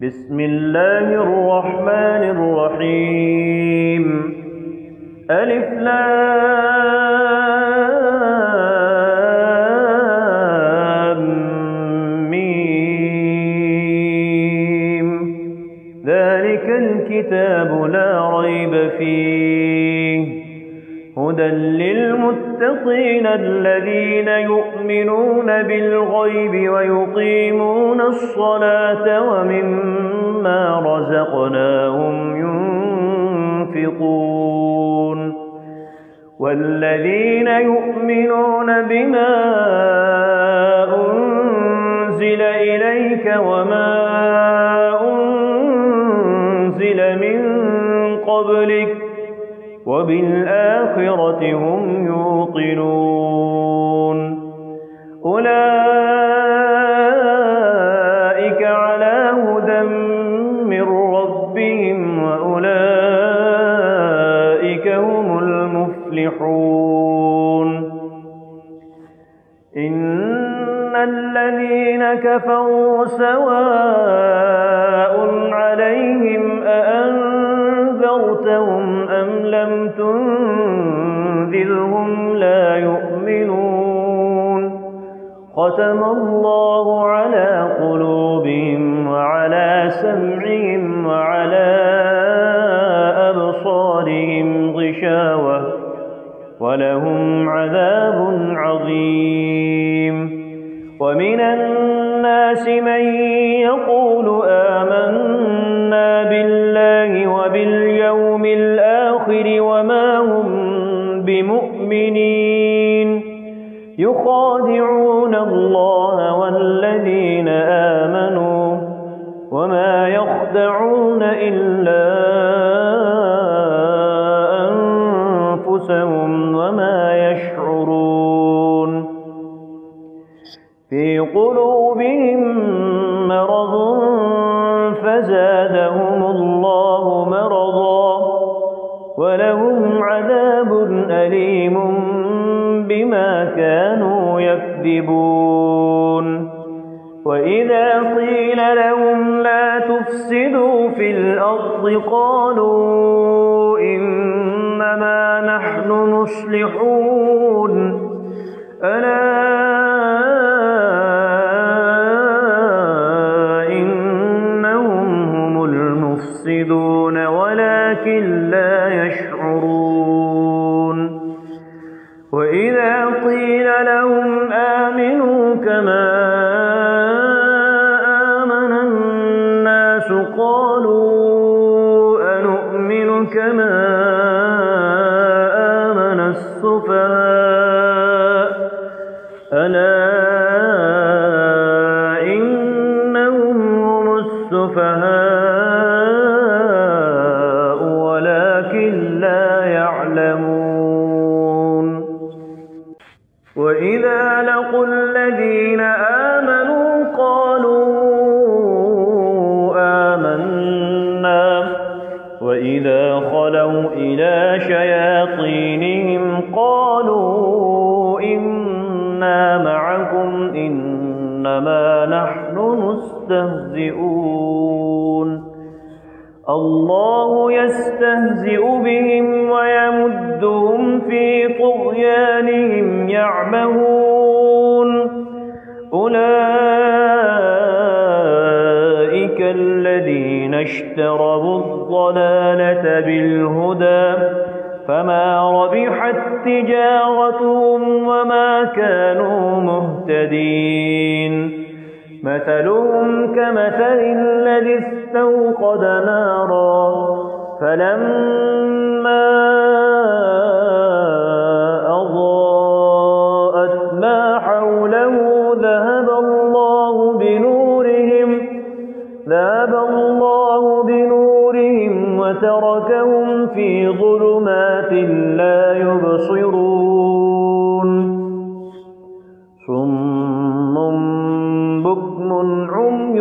بسم الله الرحمن الرحيم. ألف لام ميم. ذلك الكتاب لا ريب فيه هدى للمتقين الذين يؤمنون بالغيب ويقيمون الصلاة ومما رزقناهم ينفقون والذين يؤمنون بما أنزل إليك وما أنزل من قبلك وبالآخرة هم يوقنون. أولئك على هدى من ربهم وأولئك هم المفلحون. إن الذين كفروا سواء عليهم أأنذرتهم أم لم تنذرهم لا يؤمنون. ختم الله على قلوبهم وعلى سمعهم وعلى أبصارهم غشاوة ولهم عذاب عظيم. ومن الناس من يقول آمنا بالله وباليوم الآخر وما هم بمؤمنين يخادعون الله والذين آمنوا وما يخدعون إلا أنفسهم وما يشعرون. في قلوبهم مرض فزادهم الله مرضا ولهم عذاب أليم بما كانوا يكذبون. وإذا قيل لهم لا تفسدوا في الأرض قالوا إنما نحن مصلحون. ألا ولكن لا يشعرون. وإذا قيل لهم آمنوا كما آمن الناس قالوا أنؤمن كما آمن السفهاء. ألا إنهم هم السفهاء وإذا لقوا الذين آمنوا قالوا آمنا وإذا خلوا إلى شياطينهم قالوا إنا معكم إنما نحن مستهزئون. الله يستهزئ بهم ويمدهم في طغيانهم يعمهون. أولئك الذين اشتروا الضلالة بالهدى فما ربحت تجارتهم وما كانوا مهتدين. مثلهم كمثل الذي استوقد نارا فلما أضاءت ما حوله ذهب الله بنورهم وتركهم في ظلمات لا يبصرون. صم بكم عمي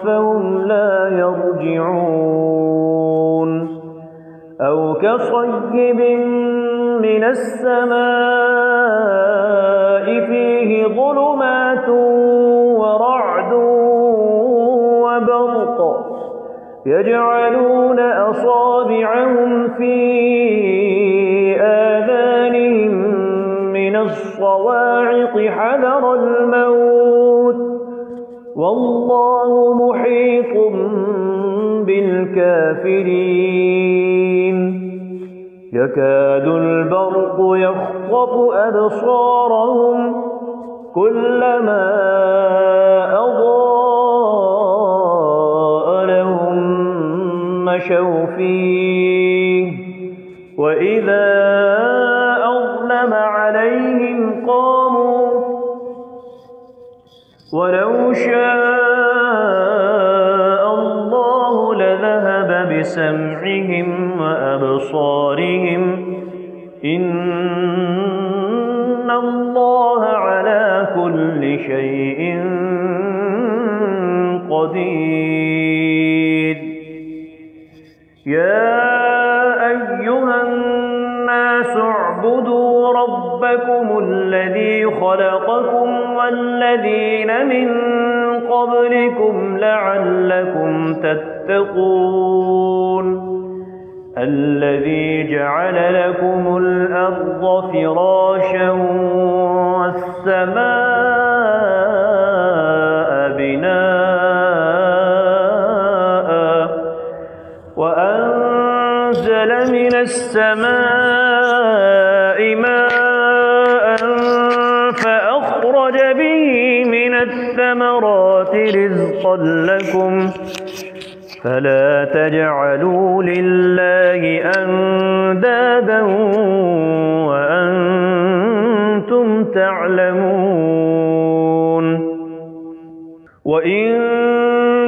فهم لا يرجعون. أو كصيب من السماء فيه ظلمات ورعد وبرق يجعلون أصابعهم في آذانهم من الصواعق حذر الموت والله محيط بالكافرين يكاد البرق يخطف أبصارهم كلما أضاء لهم مشوا فيه وإذا أظلم عليهم قاموا ولو شاء الله لذهب بسمعهم وأبصارهم إن الله على كل شيء قدير يا أيها الناس اعبدوا ربكم الذي خلقكم والذين من قبلكم لعلكم تتقون الذي جعل لكم الأرض فراشا والسماء بناء وأنزل من السماء ماء فأخرج به من الثمرات رزقا لكم فلا تجعلوا لله أندادا وأنتم تعلمون وإن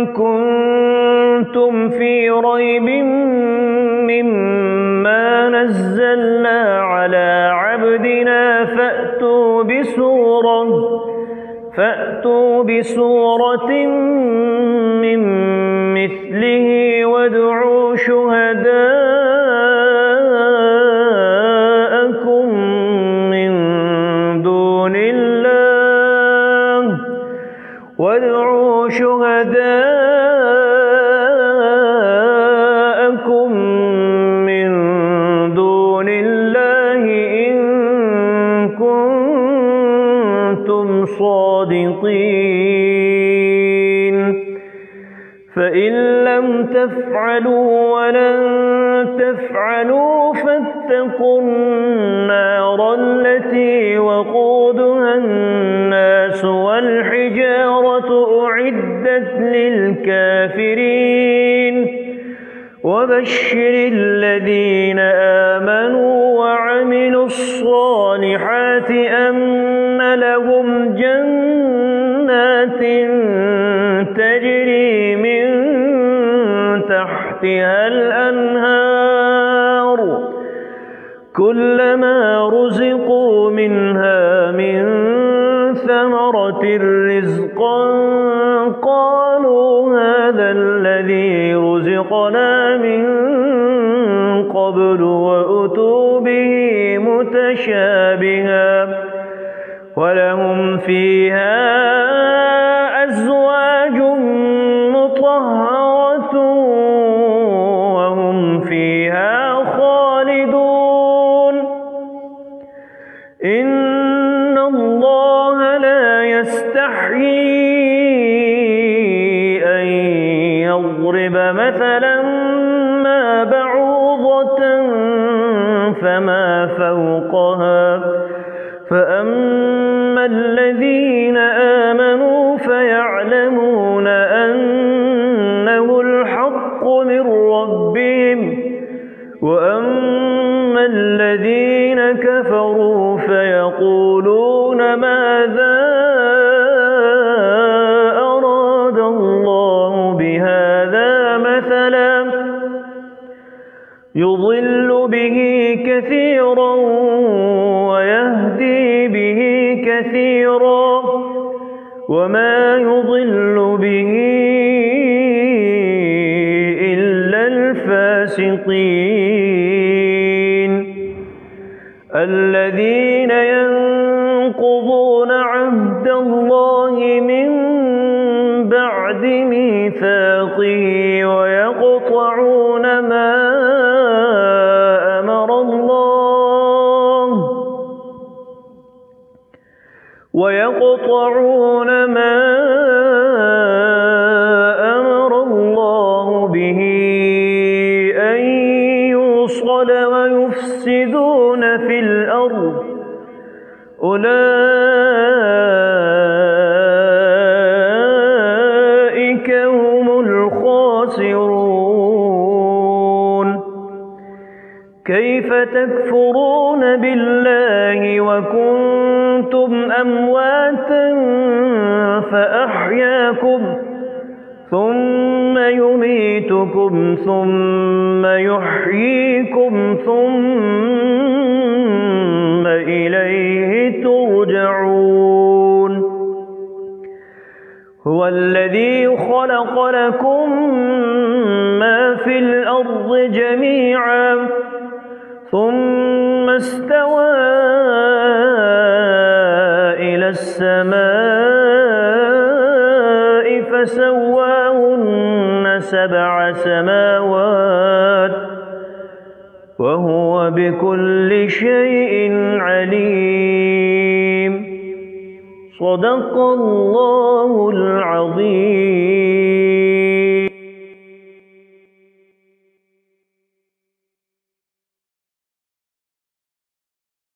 كنتم في ريب مما نزلنا على عبدنا فأتوا بسورة من مثله وادعوا شهداءكم من دون الله إن كنتم صادقين فإن لم تفعلوا ولن تفعلوا فاتقوا النار التي وقودها الناس والحجارة أعدت للكافرين وبشر الذين آمنوا وعملوا الصالحات أن لهم جنات تجري من تحتها الأنهار كلما رزقوا منها من ثمرة رزقا قالوا هذا الذي رزقنا من قبل وأتوا به متشابها ولهم فيها أزواج مطهرة وهم فيها خالدون إن الله لا يستحيي أن يضرب مثلا ما بعوضة فما فوقها فأما الذين آمنوا فيعلمون أنه الحق من ربهم وأما الذين كفروا فيقولون ماذا أراد الله بهذا مثلا يضل به كثيرا ويهدي به كثيرا وما يضل به إلا الفاسقين الذين ينقضون عهد الله من بعد ميثاقه ويقولون ويقطعون ما أمر الله به أن يوصل ويفسدون في الأرض أولئك هم الخاسرون كيف تكفرون بالله وكنتم أمواتا فأحياكم ثم يميتكم ثم يحييكم ثم إليه ترجعون هو الذي خلق لكم ما في الأرض جميعا ثم استوى إلى السماء فسواهن 7 سماوات وهو بكل شيء عليم صدق الله العظيم.